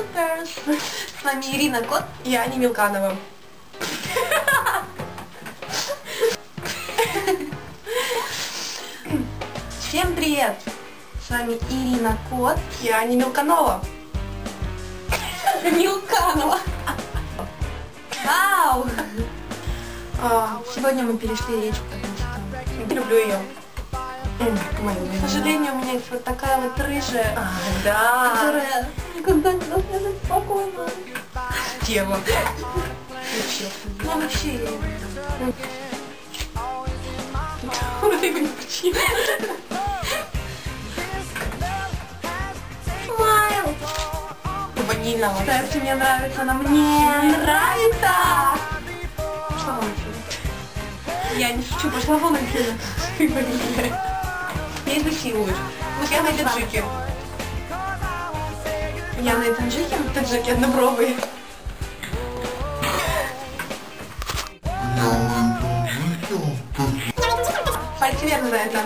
Супер! С вами Ирина Кот и Аня Милканова. Всем привет! С вами Ирина Кот и Аня Милканова. Милканова! Вау! Сегодня мы перешли речку, потому что Люблю ее. к сожалению, у меня есть вот такая вот рыжая, Да. которая никогда не должна жить спокойно. Дева. Ну вообще, я ее Смайл! Ванильного. Кстати, мне нравится, она мне нравится! Что вам еще? Я не шучу, пошла вон отсюда. Не изнасилуешь. Вот я на таджике. Я на таджике? Таджики однобровые. Пальцы вверх нравится.